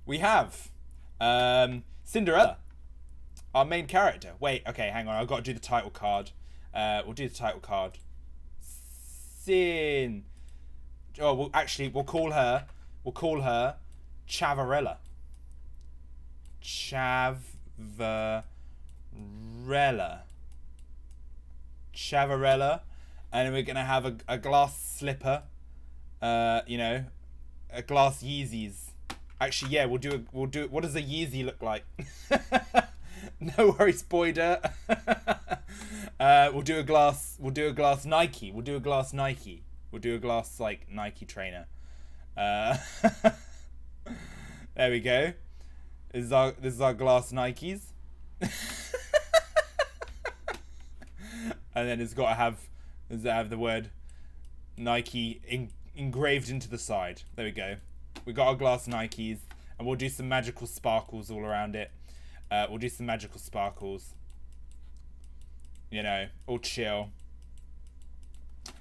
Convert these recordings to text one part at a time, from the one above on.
we have Cinderella, our main character. Wait, okay, hang on. I've got to do the title card. We'll do the title card. Oh, we'll call her Chavarella. Chavarella. And then we're gonna have a glass slipper. You know, a glass Yeezys. Actually, yeah, we'll do. What does a Yeezy look like? No worries, Boyder. We'll do a glass Nike. We'll do a glass Nike. We'll do a glass like Nike trainer. There we go. This is our glass Nikes. And then it's got to have the word Nike engraved into the side. There we go. We got our glass Nikes, and we'll do some magical sparkles all around it. We'll do some magical sparkles. You know, all chill.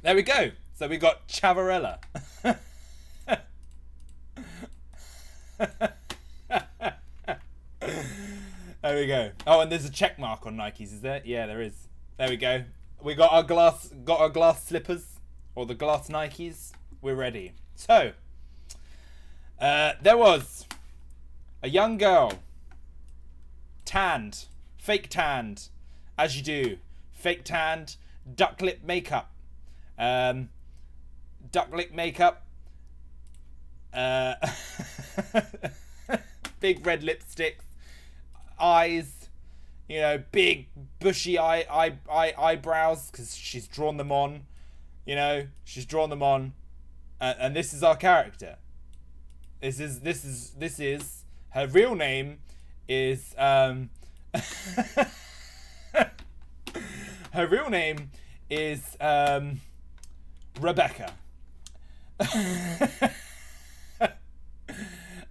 There we go. So we got Chavarella. There we go. Oh, and there's a check mark on Nikes, is there? Yeah, there is. There we go. We got our glass slippers, or the glass Nikes. We're ready. So, there was a young girl, tanned, fake tanned, as you do, fake tanned, duck lip makeup, big red lipstick, eyes, you know, big bushy eyebrows, because she's drawn them on, you know, and this is our character. This is her real name is her real name is Rebecca.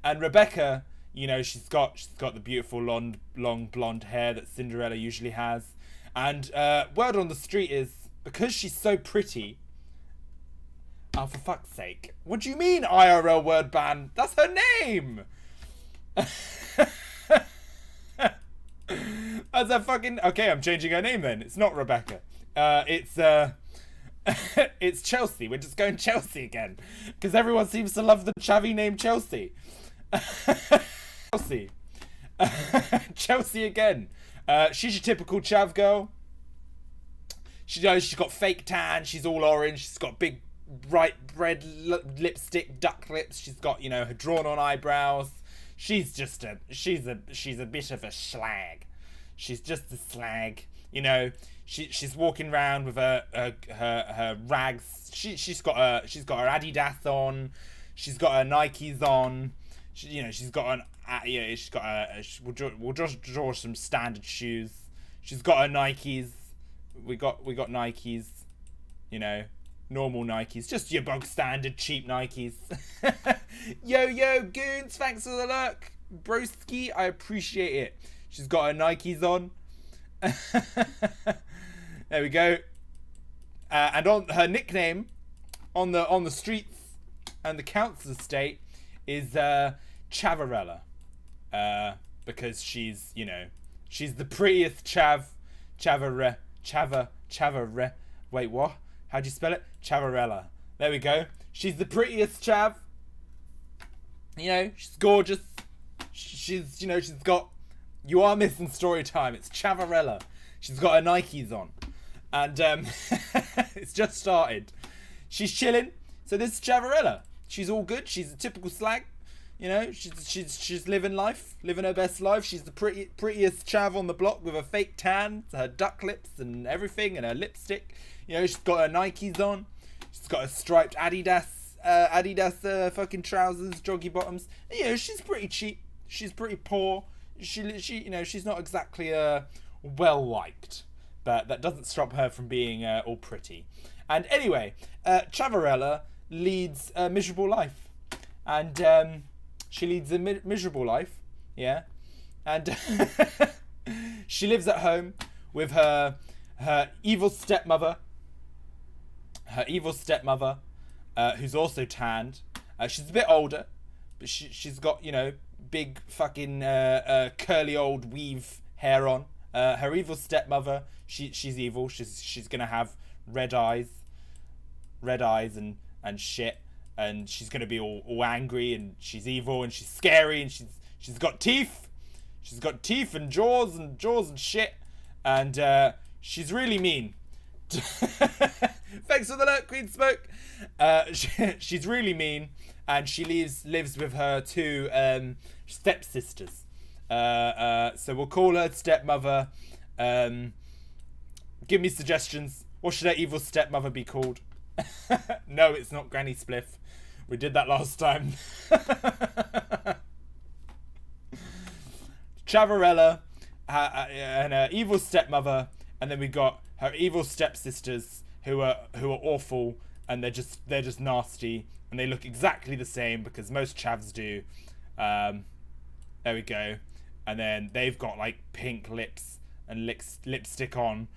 And Rebecca, you know, she's got the beautiful long blonde hair that Cinderella usually has. And word on the street is, because she's so pretty. Oh, for fuck's sake. What do you mean IRL word ban? That's her name! That's a fucking... Okay, I'm changing her name then. It's not Rebecca. It's Chelsea. We're just going Chelsea again. Because everyone seems to love the chavvy name Chelsea. Chelsea. Chelsea again. She's your typical chav girl. She's got fake tan. She's all orange. She's got big bright red lipstick, duck lips. She's got, you know, her drawn on eyebrows. She's a bit of a slag. She's just a slag. You know, she's walking around with her rags. She's got her Adidas on. She's got her Nikes on. We'll just draw some standard shoes. She's got her Nikes. We got Nikes. You know, normal Nikes, just your bog standard cheap Nikes. Yo goons, thanks for the lurk, broski. I appreciate it. She's got her Nikes on. There we go. And on her nickname on the streets and the council estate is Chavarella, because she's, you know, she's the prettiest Chavarella. Wait, what? How'd you spell it? Chavarella. There we go. She's the prettiest chav. You know, she's gorgeous. She's, you know, she's got... You are missing story time. It's Chavarella. She's got her Nikes on. And it's just started. She's chilling. So this is Chavarella. She's all good. She's a typical slag. You know, she's living life, living her best life. She's the prettiest chav on the block with her fake tan, her duck lips and everything, and her lipstick. You know, she's got her Nikes on. She's got her striped Adidas fucking trousers, joggy bottoms. And, you know, she's pretty cheap. She's pretty poor. She you know, she's not exactly well liked, but that doesn't stop her from being all pretty. And anyway, Chavarella leads a miserable life, and she leads a miserable life, yeah, and she lives at home with her evil stepmother, who's also tanned. She's a bit older, but she's got, you know, big fucking curly old weave hair on. Her evil stepmother, she's evil. She's gonna have red eyes and shit, and she's gonna be all angry, and she's evil, and she's scary, and she's got teeth. She's got teeth and jaws and shit, and she's really mean. Thanks for the alert, Queen Smoke. She's really mean, and she lives with her two stepsisters. So we'll call her stepmother. Give me suggestions. What should her evil stepmother be called? No, it's not Granny Spliff. We did that last time. Chavarella and her evil stepmother, and then we got her evil stepsisters who are awful, and they're just nasty, and they look exactly the same because most chavs do. There we go. And then they've got like pink lips and lipstick on,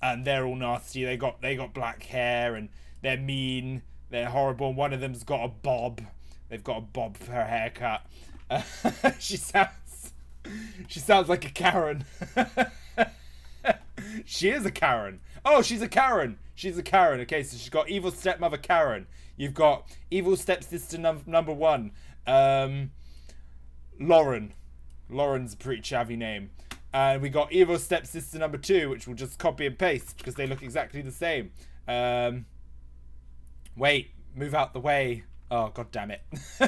and they're all nasty. They got black hair, and they're mean. They're horrible. One of them's got a bob. They've got a bob for her haircut. She sounds like a Karen. She is a Karen. Oh, she's a Karen. She's a Karen. Okay, so she's got evil stepmother Karen. You've got evil stepsister number one, Lauren. Lauren's a pretty chavvy name. And we got evil stepsister number two, which we'll just copy and paste because they look exactly the same. Wait, move out the way. Oh, god damn it.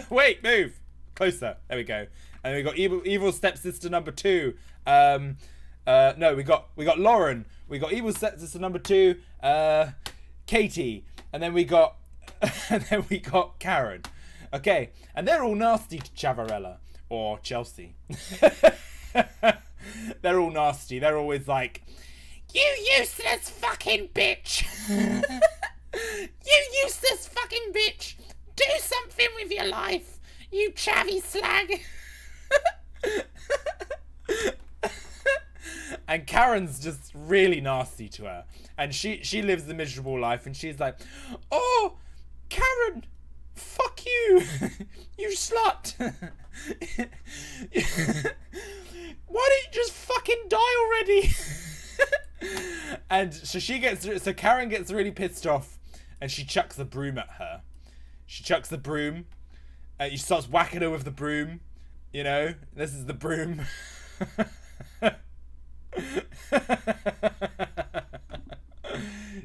Wait, move. Closer. There we go. And we got evil stepsister number two. No, we got Lauren. We got evil stepsister number two, Katie. And then we got Karen. Okay, and they're all nasty to Chavarella or Chelsea. They're all nasty. They're always like, "You useless fucking bitch! You useless fucking bitch! Do something with your life, you chavvy slag!" And Karen's just really nasty to her, and she lives the miserable life, and she's like, "Oh, Karen, fuck you, you slut! Why don't you just fucking die already?" And so Karen gets really pissed off, and she chucks the broom at her. She chucks the broom, and she starts whacking her with the broom. You know, this is the broom.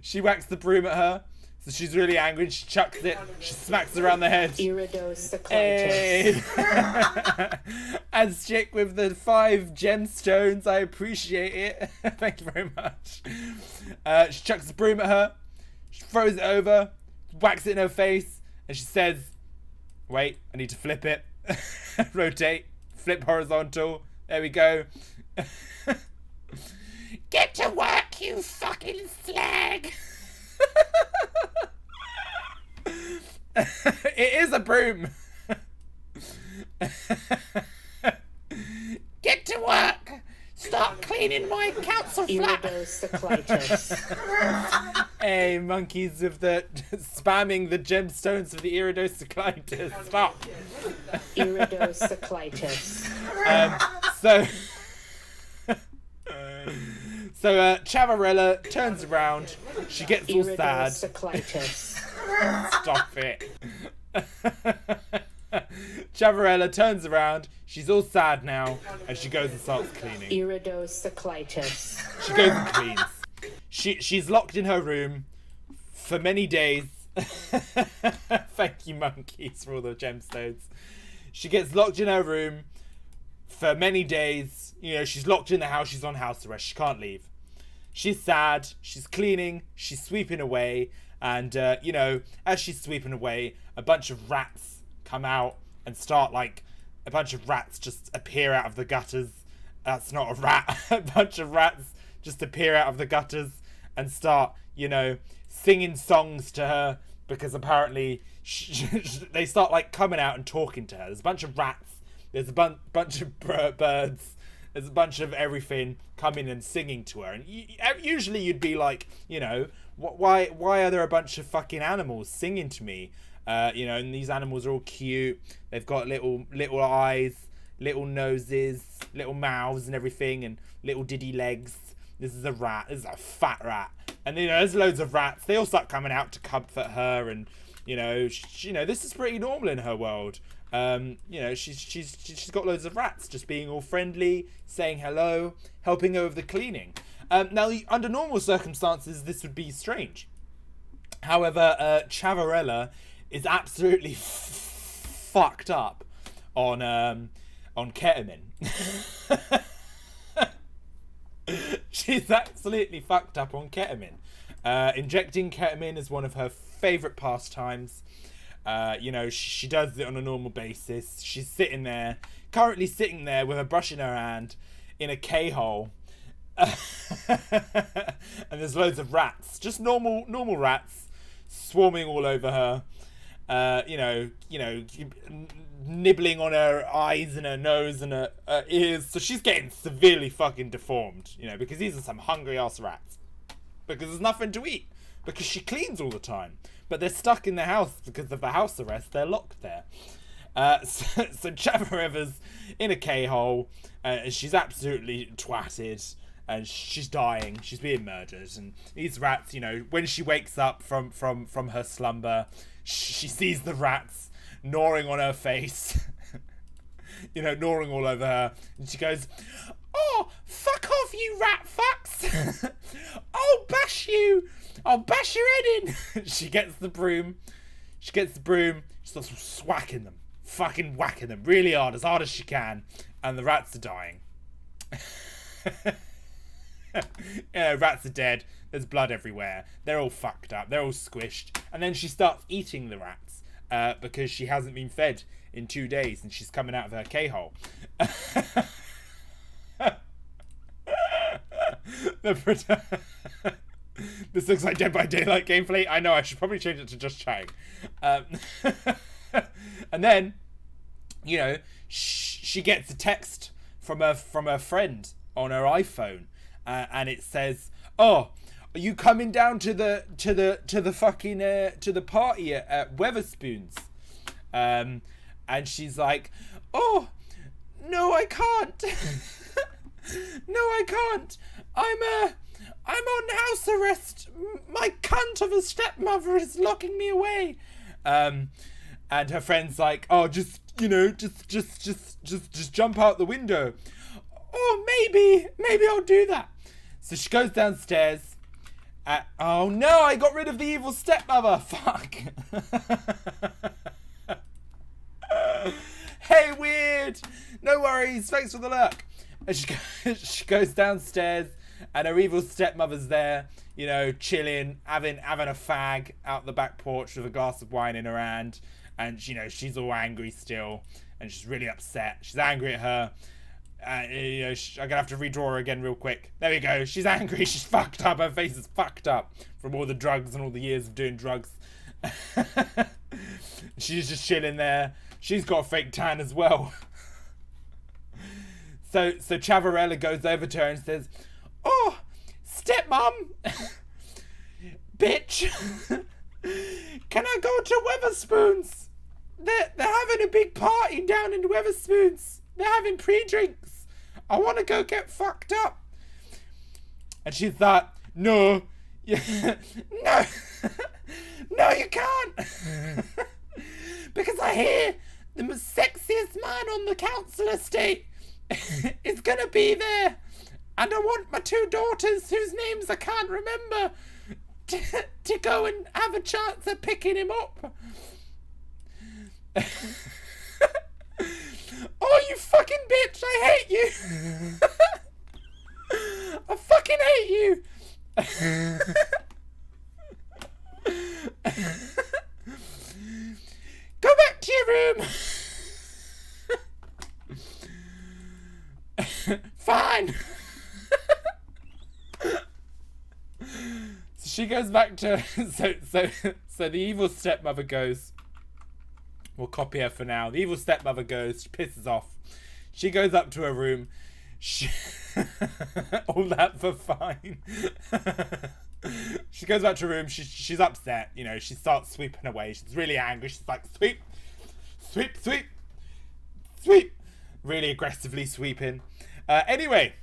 She whacks the broom at her, so she's really angry, and she chucks it. She smacks her around the head. Hey. As chick with the 5 gemstones, I appreciate it. Thank you very much. She chucks the broom at her. She throws it over, whacks it in her face, and she says, "Wait, I need to flip it." Rotate, flip horizontal. There we go. Get to work, you fucking slag! It is a broom. Get to work. Start cleaning my council flat. Hey, monkeys with the spamming the gemstones of the iridocyclitis. Stop. Iridocyclitis. So Chavarella turns around. She gets all sad. Stop it. Chavarella turns around. She's all sad now, and she goes and starts cleaning. Iridocyclitis. She goes and cleans. She's locked in her room for many days. Thank you, monkeys, for all the gemstones. She gets locked in her room for many days. You know, she's locked in the house. She's on house arrest. She can't leave. She's sad. She's cleaning. She's sweeping away. And, you know, as she's sweeping away, a bunch of rats come out and start, like, a bunch of rats just appear out of the gutters. That's not a rat. A bunch of rats just appear out of the gutters and start, you know, singing songs to her, because apparently they start, like, coming out and talking to her. There's a bunch of rats. There's a bunch of birds. There's a bunch of everything coming and singing to her. And usually you'd be like, you know, why are there a bunch of fucking animals singing to me? You know, and these animals are all cute. They've got little eyes, little noses, little mouths and everything, and little diddy legs. This is a rat. This is a fat rat. And you know, there's loads of rats. They all start coming out to comfort her, and you know, this is pretty normal in her world. You know, she's got loads of rats just being all friendly, saying hello, helping her with the cleaning. Now, under normal circumstances, this would be strange. However, Chavarella is absolutely fucked up on ketamine. She's absolutely fucked up on ketamine. Injecting ketamine is one of her favourite pastimes. You know, she does it on a normal basis. She's currently sitting there with a brush in her hand in a K-hole. And there's loads of rats, just normal rats, swarming all over her. You know, nibbling on her eyes and her nose and her ears. So she's getting severely fucking deformed, you know, because these are some hungry ass rats. Because there's nothing to eat. Because she cleans all the time. But they're stuck in the house because of the house arrest. They're locked there. So Chavarella's in a K-hole. She's absolutely twatted. And she's dying. She's being murdered. And these rats, you know, when she wakes up from her slumber, she sees the rats gnawing on her face. You know, gnawing all over her. And she goes, "Oh, fuck off, you rat fucks. I'll bash you. I'll bash your head in." She gets the broom. She starts whacking them. Fucking whacking them really hard as she can. And the rats are dying. Yeah, rats are dead. There's blood everywhere. They're all fucked up. They're all squished. And then she starts eating the rats because she hasn't been fed in 2 days and she's coming out of her K-hole. This looks like Dead by Daylight gameplay. I know, I should probably change it to just chatting. And then, you know, she gets a text from her friend on her iPhone, and it says, "Oh, are you coming down to the fucking to the party at Weatherspoons?" And she's like, "Oh, no, I can't. No, I can't. I'm on house arrest. My cunt of a stepmother is locking me away." And her friend's like, "Oh, just jump out the window." "Oh, maybe I'll do that." So she goes downstairs. Oh no, I got rid of the evil stepmother. Fuck. Hey, weird. No worries. Thanks for the luck. And she goes downstairs, and her evil stepmother's there, you know, chilling, having a fag out the back porch with a glass of wine in her hand. And, you know, she's all angry still, and she's really upset. She's angry at her. You know, I'm gonna have to redraw her again real quick. There we go. She's angry. She's fucked up. Her face is fucked up from all the drugs and all the years of doing drugs. She's just chilling there. She's got a fake tan as well. So Chavarella goes over to her and says, "Oh, stepmom, bitch, can I go to Weatherspoons? They're having a big party down in Weatherspoons. They're having pre-drinks. I want to go get fucked up." And she's like, "No, no, no, you can't, because I hear the most sexiest man on the council estate is gonna be there, and I want my 2 daughters, whose names I can't remember, to go and have a chance at picking him up." "Oh, you fucking bitch, I hate you." "I fucking hate you." "Go back to your room." "Fine." So she goes back to so the evil stepmother goes. We'll copy her for now. The evil stepmother goes. She pisses off. She goes up to her room. All that for fine. She goes back to her room. She's upset. You know, she starts sweeping away. She's really angry. She's like, sweep, sweep, sweep, sweep. Really aggressively sweeping. Anyway,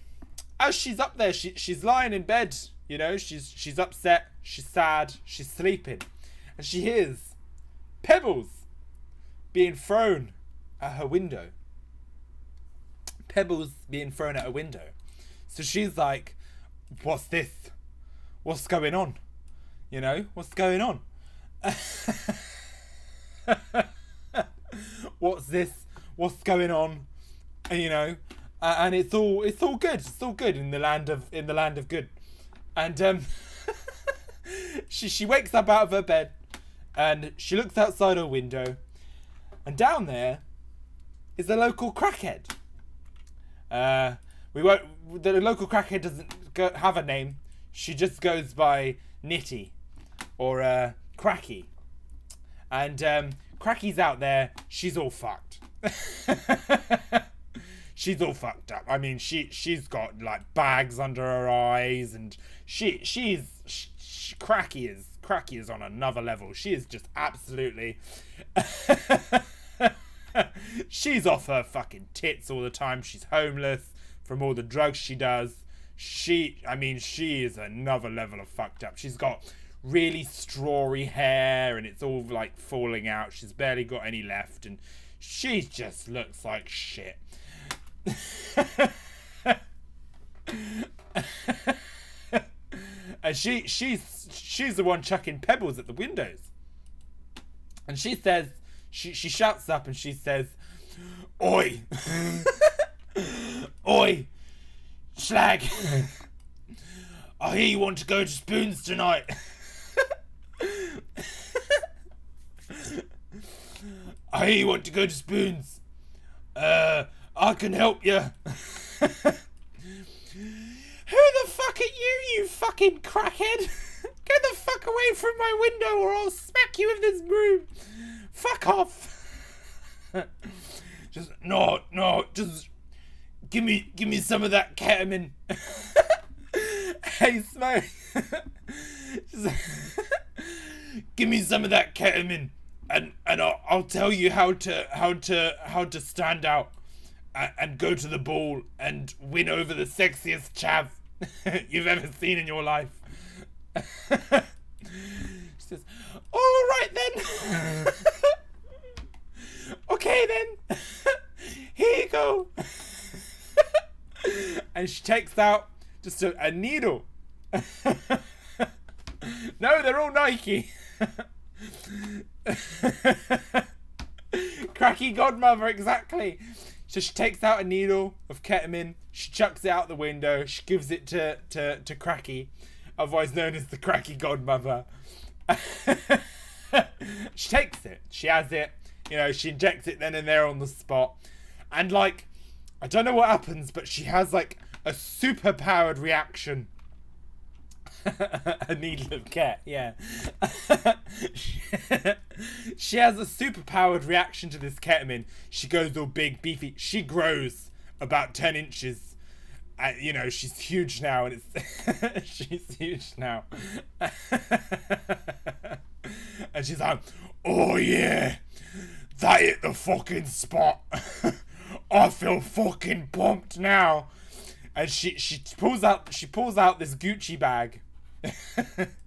as she's up there, she's lying in bed. You know, she's upset. She's sad. She's sleeping. And she hears pebbles being thrown at her window. Pebbles being thrown at her window. So she's like, what's this? What's going on? You know, what's going on? What's this? What's going on? And, you know, and it's all good. It's all good in the land of good. And she wakes up out of her bed and she looks outside her window, and down there is the local crackhead. The local crackhead doesn't have a name. She just goes by Nitty or Cracky. And Cracky's out there. She's all fucked. She's all fucked up. I mean, she's got like bags under her eyes, and Cracky is on another level. She is just absolutely she's off her fucking tits all the time. She's homeless from all the drugs she does. She is another level of fucked up. She's got really strawy hair and it's all like falling out. She's barely got any left and she just looks like shit. And she's the one chucking pebbles at the windows. And she says, she shouts up and she says, "Oi! Oi! Slag! I hear you want to go to Spoons tonight." "I hear you want to go to Spoons. I can help you." "Who the fuck are you, you fucking crackhead? Get the fuck away from my window or I'll smack you with this broom. Fuck off." Just give me some of that ketamine. Hey, Smoke. Give me some of that ketamine and I'll tell you how to stand out and go to the ball and win over the sexiest chav you've ever seen in your life. She says, "All right then." "Okay then. Here you go." And she takes out just a needle. No, they're all Nike. Cracky godmother, exactly. So she takes out a needle of ketamine, she chucks it out the window, she gives it to Cracky, otherwise known as the Cracky godmother. She takes it, she has it, you know, she injects it then and there on the spot. And like, I don't know what happens, but she has like a super powered reaction. A needle of ket, yeah. She has a super powered reaction to this ketamine. She goes all big, beefy. She grows about 10 inches. You know, she's huge now, and it's she's huge now. And she's like, "Oh yeah, that hit the fucking spot. I feel fucking pumped now." And she pulls out this Gucci bag.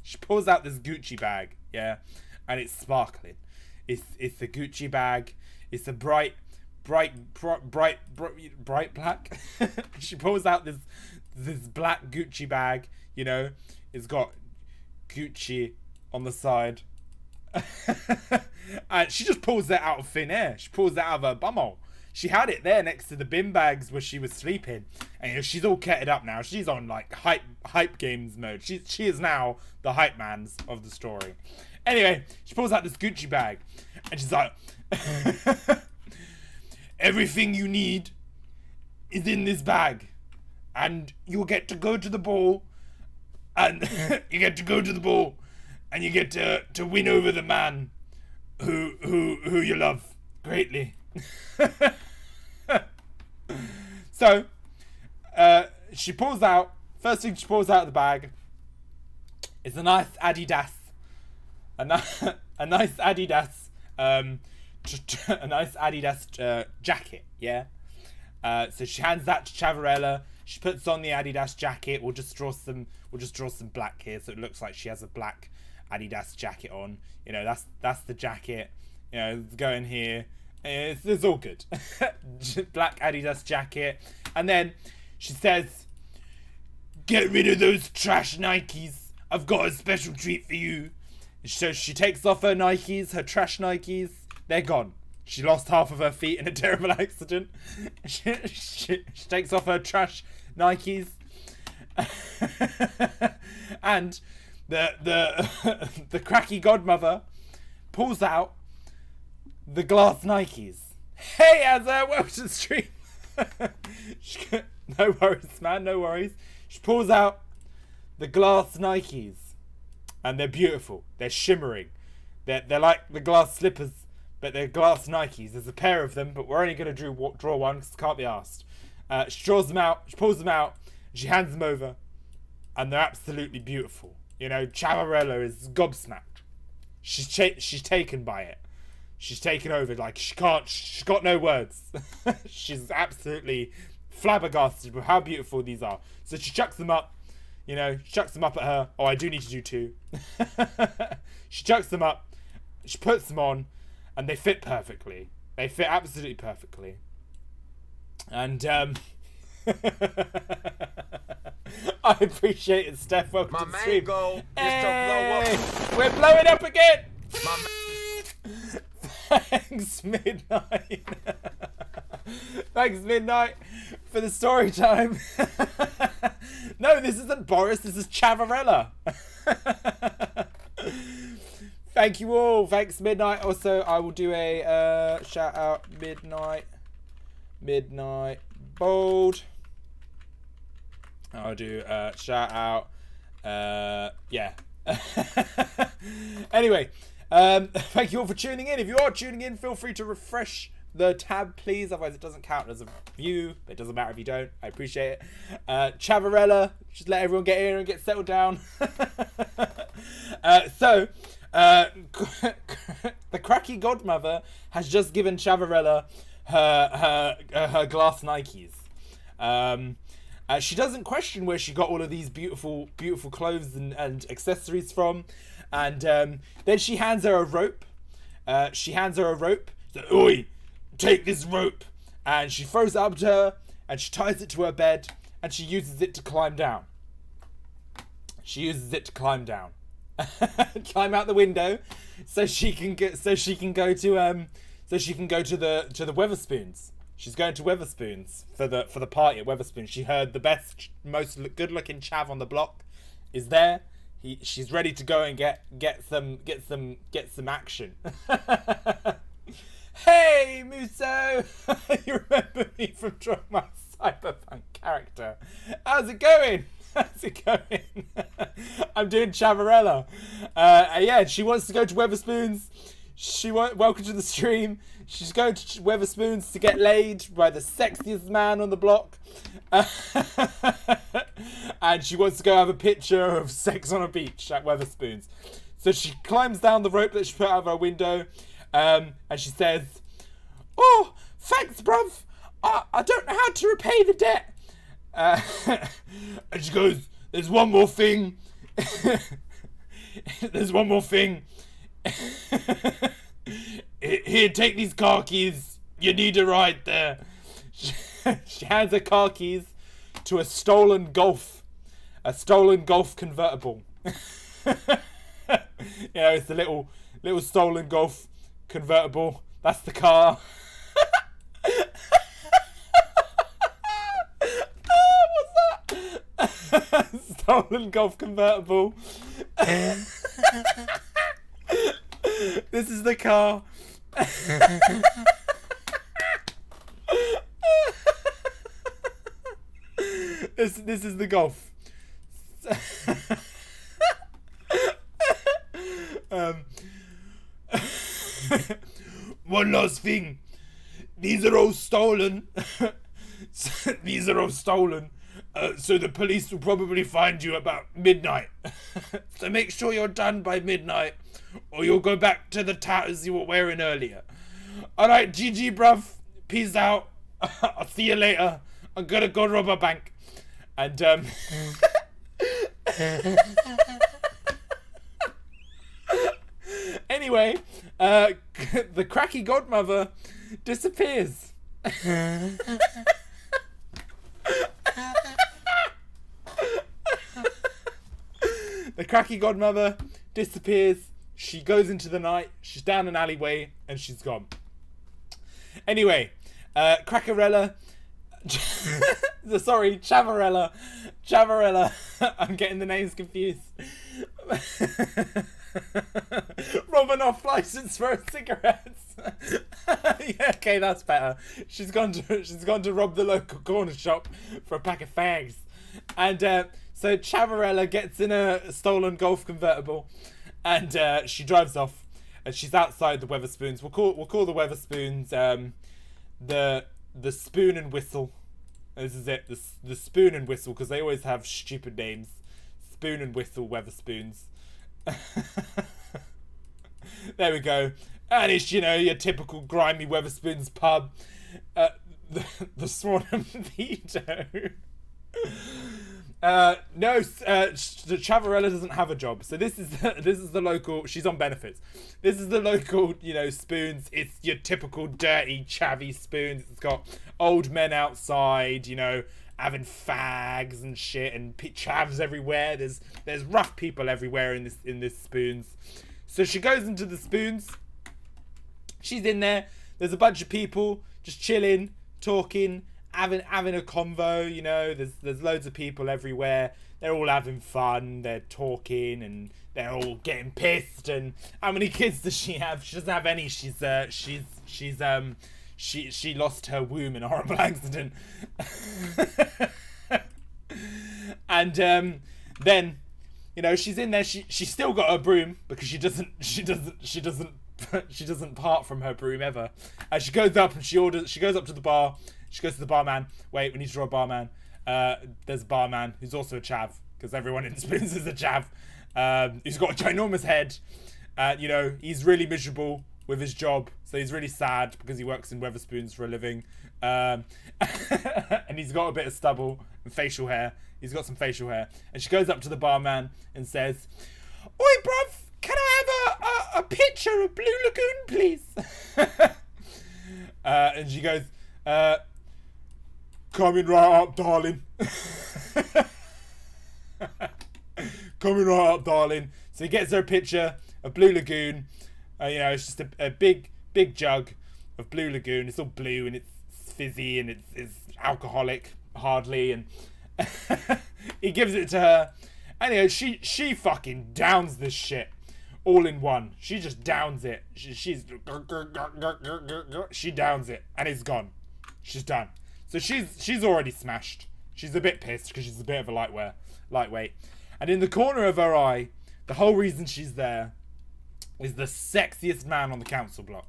She pulls out this Gucci bag, yeah, and it's sparkling. It's a Gucci bag. It's a bright black. She pulls out this black Gucci bag. You know, it's got Gucci on the side, and she just pulls that out of thin air. She pulls that out of her bumhole. She had it there next to the bin bags where she was sleeping, and you know, she's all ketted up now. She's on like hype games mode. She is now the hype mans of the story. Anyway, she pulls out this Gucci bag, and she's like, "Everything you need is in this bag, and you'll get to go to the ball, and you get to go to the ball, and you get to win over the man who you love greatly." So she pulls out, first thing she pulls out of the bag It's a nice Adidas. A nice Adidas. A nice Adidas jacket. Yeah. So she hands that to Chavarella. She puts on the Adidas jacket. We'll just draw some black here, so it looks like she has a black Adidas jacket on. You know, that's the jacket. You know, it's going here. It's all good. Black Adidas jacket. And then she says, "Get rid of those trash Nikes. I've got a special treat for you." So she takes off her Nikes, her trash Nikes. They're gone. She lost half of her feet in a terrible accident. She takes off her trash Nikes. And the cracky godmother pulls out the glass Nikes. Hey, Azza, welcome to the stream. No worries, man, no worries. She pulls out the glass Nikes. And they're beautiful. They're shimmering. They're like the glass slippers, but they're glass Nikes. There's a pair of them, but we're only going to draw one because it can't be asked. She draws them out. She pulls them out. She hands them over. And they're absolutely beautiful. You know, Chavarella is gobsmacked. She's taken by it. She's taken over. Like, she's got no words. She's absolutely flabbergasted with how beautiful these are. So she chucks them up. You know, she chucks them up at her. Oh, I do need to do two. She chucks them up. She puts them on. And they fit perfectly. They fit absolutely perfectly. And, I appreciate it, Steph. Welcome to the stream. Hey, we're blowing up again. Thanks, Midnight. Thanks, Midnight, for the story time. No, this isn't Boris. This is Chavarella. Thank you all. Thanks, Midnight. Also, I will do a shout out, Midnight Bold. I'll do a shout out. Yeah. Anyway, thank you all for tuning in. If you are tuning in, feel free to refresh the tab, please. Otherwise, it doesn't count as a view. But it doesn't matter if you don't. I appreciate it. Chavarella, just let everyone get here and get settled down. So, the cracky godmother has just given Chavarella her glass Nikes. She doesn't question where she got all of these beautiful clothes and accessories from. And then she hands her a rope. So, "Oi, take this rope." And she throws it up to her. And she ties it to her bed. And she uses it to climb down. Climb out the window. So she can go to the Weatherspoons. She's going to Weatherspoons for the party at Weatherspoons. She heard the best, most good-looking chav on the block is there. She's ready to go and get some action. Hey, Muso! You remember me from drawing my cyberpunk character? How's it going? I'm doing Chavarella. Yeah, she wants to go to Weatherspoons. Welcome to the stream. She's going to Weatherspoons to get laid by the sexiest man on the block. And she wants to go have a picture of sex on a beach at Weatherspoons. So she climbs down the rope that she put out of her window. And she says, "Oh, thanks, bruv. I don't know how to repay the debt." And she goes, "There's one more thing. There's one more thing. Here, take these car keys. You need a ride there." She hands her car keys to a stolen Golf convertible. Yeah, it's a little stolen Golf convertible. That's the car. What's that? Stolen Golf convertible. This is the car. This is the Golf. One last thing. These are all stolen. These are all stolen. So the police will probably find you about midnight. So make sure you're done by midnight, or you'll go back to the tatters you were wearing earlier. Alright, GG, bruv. Peace out. I'll see you later. I'm gonna go rob a bank. And, anyway, the cracky godmother disappears. The cracky godmother disappears. She goes into the night. She's down an alleyway and she's gone. Anyway, Crackarella. Sorry, Chavarella. I'm getting the names confused. Romanoff license for cigarettes. Yeah, okay, that's better. She's gone to rob the local corner shop for a pack of fags, and so Chavarella gets in a stolen Golf convertible, and she drives off, and she's outside the Weatherspoons. We'll call the Weatherspoons the Spoon and Whistle. This is it, the Spoon and Whistle, because they always have stupid names. Spoon and Whistle Weatherspoons. There we go. And it's, you know, your typical grimy Weatherspoons pub. The Swanham Veto. No, Chavarella doesn't have a job, so this is the local. She's on benefits. This is the local, you know, spoons. It's your typical dirty, chavvy spoons. It's got old men outside, you know, having fags and shit, and chavs everywhere. There's rough people everywhere in this spoons. So she goes into the spoons. She's in there. There's a bunch of people just chilling, talking, having a convo, you know. There's loads of people everywhere. They're all having fun. They're talking and they're all getting pissed. And how many kids does she have? She doesn't have any. She lost her womb in a horrible accident. And then, you know, she's in there. She's still got her broom because she doesn't part from her broom ever. And she goes up and she goes up to the bar. She goes to the barman. Wait, we need to draw a barman. There's a barman who's also a chav, because everyone in Spoons is a chav. He's got a ginormous head. You know, he's really miserable with his job, so he's really sad because he works in Weatherspoons for a living. And he's got a bit of stubble and facial hair. He's got some facial hair. And she goes up to the barman and says, "Oi, bruv, can I have a pitcher of Blue Lagoon, please?" And she goes, "Coming right up, darling." Coming right up, darling. So he gets her a pitcher of Blue Lagoon. You know, it's just a big jug of Blue Lagoon. It's all blue and it's fizzy and it's alcoholic, hardly. And he gives it to her. And, you know, she fucking downs this shit all in one. She just downs it. She downs it and it's gone. She's done. So she's already smashed. She's a bit pissed because she's a bit of a lightweight. And in the corner of her eye, the whole reason she's there is the sexiest man on the council block.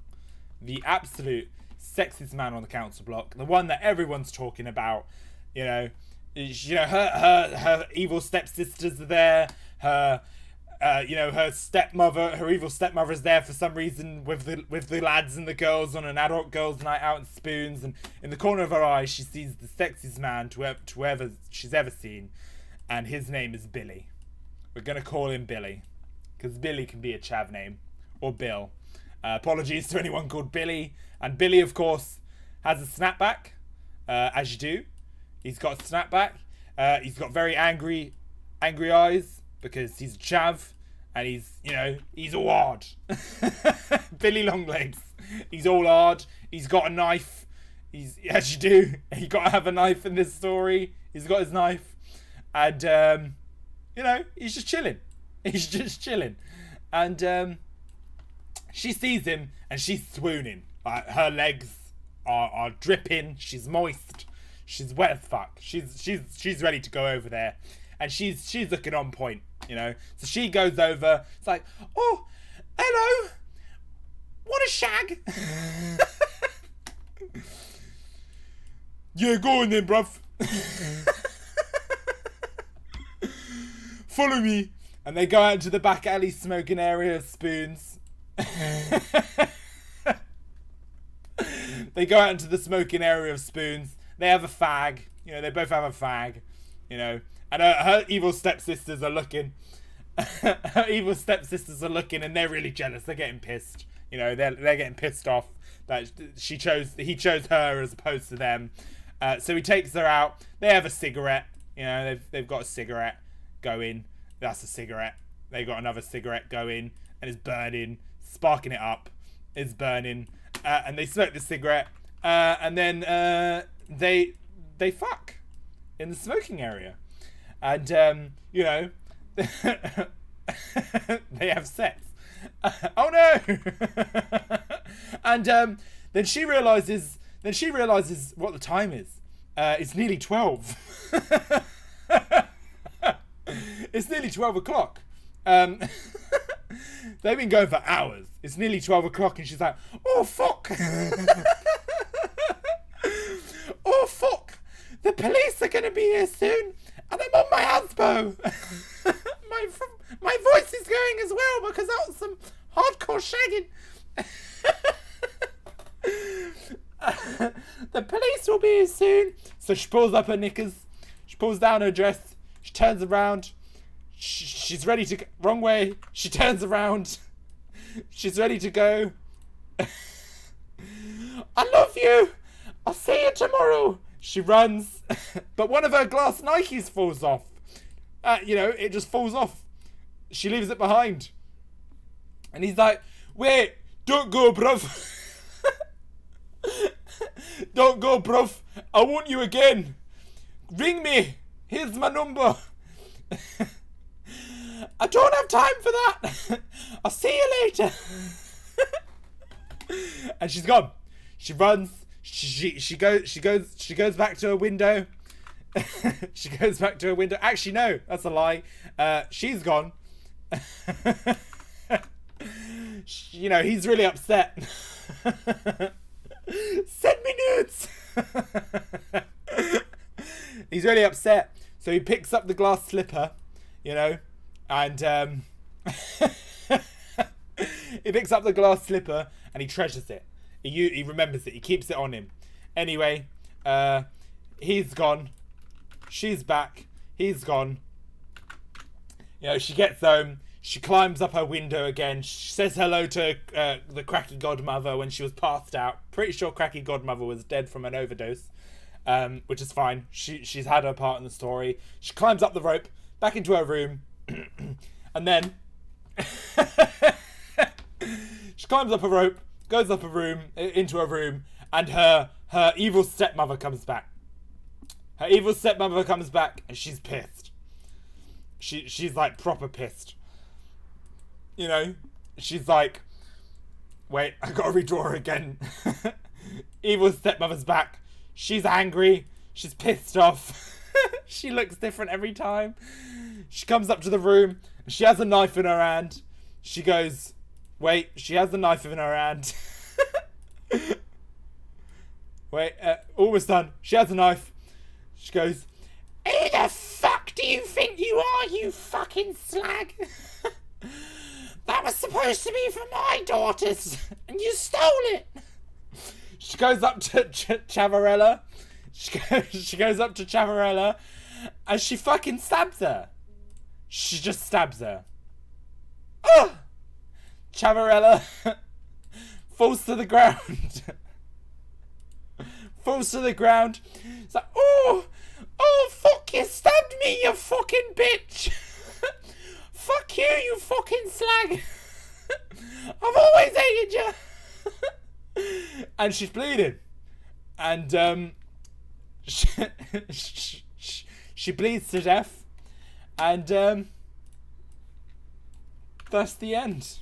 The absolute sexiest man on the council block. The one that everyone's talking about. You know, her evil stepsisters are there. Her evil stepmother is there for some reason with the lads and the girls on an adult girls' night out in Spoons. And in the corner of her eye, she sees the sexiest man to whoever she's ever seen, and his name is Billy. We're gonna call him Billy, because Billy can be a chav name, or Bill. Apologies to anyone called Billy. And Billy, of course, has a snapback, as you do. He's got a snapback. He's got very angry eyes, because he's a chav, and he's all hard. Billy Longlegs. He's all hard. He's got a knife. As you do, you got to have a knife in this story. He's got his knife. And, he's just chilling. He's just chilling. And she sees him, and she's swooning. Her legs are dripping. She's moist. She's wet as fuck. She's ready to go over there. And she's looking on point, you know. So she goes over. It's like, "Oh, hello. What a shag." "Yeah, go on then, bruv." follow me. And they go out into the back alley smoking area of Spoons. They go out into the smoking area of Spoons. They have a fag. You know, they both have a fag. You know, and her evil stepsisters are looking. Her evil stepsisters are looking, and they're really jealous. They're getting pissed. You know, they're getting pissed off that he chose her as opposed to them. So he takes her out. They have a cigarette. You know, they've got a cigarette going. That's a cigarette. They got another cigarette going, and it's burning, sparking it up. It's burning, and they smoke the cigarette, and then they fuck in the smoking area, and you know, they have sex. Oh no! And then she realizes what the time is. It's nearly 12. It's nearly 12 o'clock. They've been going for hours. It's nearly 12 o'clock, and she's like, "Oh fuck! Oh fuck! The police are gonna be here soon, and I'm on my husband. my voice is going as well because that was some hardcore shagging. The police will be here soon." So she pulls up her knickers. She pulls down her dress. She turns around. She's ready to go. Wrong way. She turns around. She's ready to go. "I love you. I'll see you tomorrow." She runs. But one of her glass Nikes falls off. You know, it just falls off. She leaves it behind. And he's like, "Wait, don't go, bruv. Don't go, bruv. I want you again. Ring me. Here's my number." "I don't have time for that. I'll see you later." And she's gone. She runs. She goes back to her window. She goes back to her window. Actually, no, that's a lie. She's gone. You know, he's really upset. "Send me nudes." He's really upset. So he picks up the glass slipper, you know, and he picks up the glass slipper and he treasures it. He remembers it. He keeps it on him. Anyway, he's gone. She's back. He's gone. You know, she gets home. She climbs up her window again. She says hello to the cracky godmother when she was passed out. Pretty sure cracky godmother was dead from an overdose, which is fine. She's had her part in the story. She climbs up the rope, back into her room, and then she climbs up a rope, goes up a room, into her room, and her evil stepmother comes back. Her evil stepmother comes back, and she's pissed. She's like proper pissed. You know, she's like, "Wait, I gotta redraw her again." Evil stepmother's back. She's angry. She's pissed off. She looks different every time. She comes up to the room. She has a knife in her hand. She goes, wait, she has the knife in her hand. Wait, almost done. She has a knife. She goes, "Who the fuck do you think you are, you fucking slag? That was supposed to be for my daughters, and you stole it." She goes up to Chavarella. She goes up to Chavarella, and she fucking stabs her. She just stabs her. Oh! Chavarella falls to the ground. Falls to the ground. It's like, oh, fuck, you stabbed me, you fucking bitch. Fuck you, you fucking slag. I've always hated you. And she's bleeding. And she bleeds to death. And that's the end.